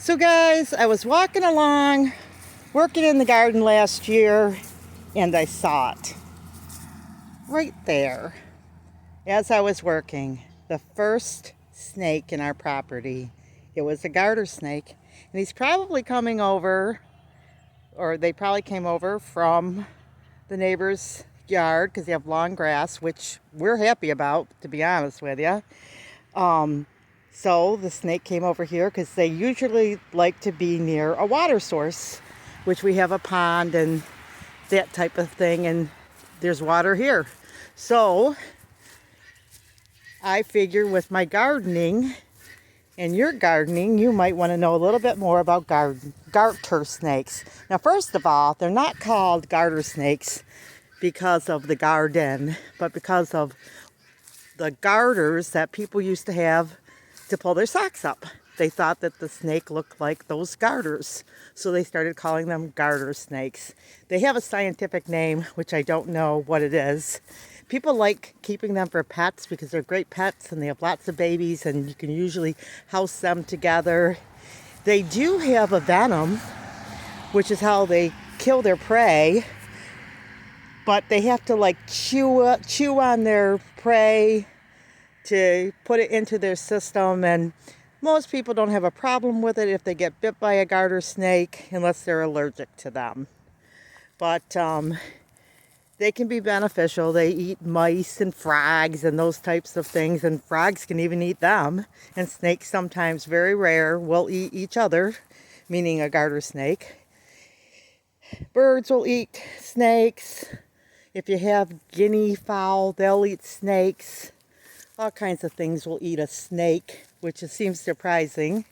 So guys, I was walking along, working in the garden last year, and I saw it right there as I was working. The first snake in our property. It was a garter snake, and he's probably coming over, or they probably came over from the neighbor's yard because they have long grass, which we're happy about, to be honest with you. So the snake came over here because they usually like to be near a water source, which we have a pond and that type of thing, and there's water here. So I figure with my gardening and your gardening, you might want to know a little bit more about garter snakes. Now, first of all, they're not called garter snakes because of the garden, but because of the garters that people used to have to pull their socks up. They thought that the snake looked like those garters, so they started calling them garter snakes. They have a scientific name, which I don't know what it is. People like keeping them for pets because they're great pets and they have lots of babies and you can usually house them together. They do have a venom, which is how they kill their prey, but they have to like chew on their prey to put it into their system, and most people don't have a problem with it if they get bit by a garter snake unless they're allergic to them. But they can be beneficial. They eat mice and frogs and those types of things, and frogs can even eat them, and snakes, sometimes very rare, will eat each other, meaning a garter snake. Birds will eat snakes. If you have guinea fowl, they'll eat snakes. All kinds of things will eat a snake, which seems surprising.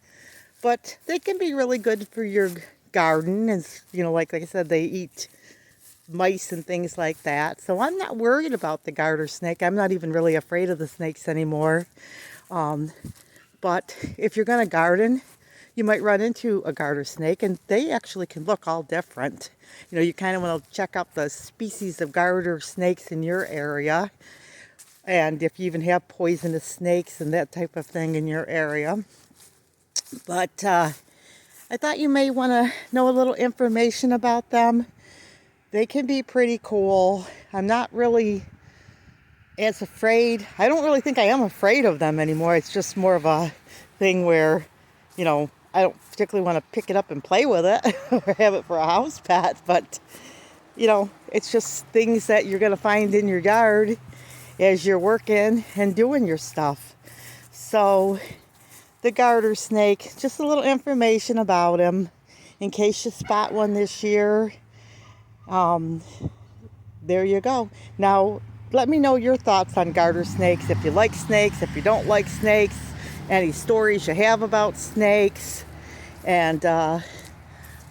But they can be really good for your garden. And, you know, like I said, they eat mice and things like that. So I'm not worried about the garter snake. I'm not even really afraid of the snakes anymore. But if you're going to garden, you might run into a garter snake, and they actually can look all different. You know, you kind of want to check out the species of garter snakes in your area, and if you even have poisonous snakes and that type of thing in your area. But I thought you may want to know a little information about them. They can be pretty cool. I'm not really as afraid. I don't really think I am afraid of them anymore. It's just more of a thing where, you know, I don't particularly want to pick it up and play with it or have it for a house pet. But, you know, it's just things that you're going to find in your yard as you're working and doing your stuff. So the garter snake, just a little information about him in case you spot one this year. There you go. Now let me know your thoughts on garter snakes. If you like snakes, if you don't like snakes, any stories you have about snakes. And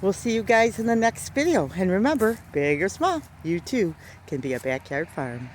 we'll see you guys in the next video. And remember, big or small, you too can be a backyard farm.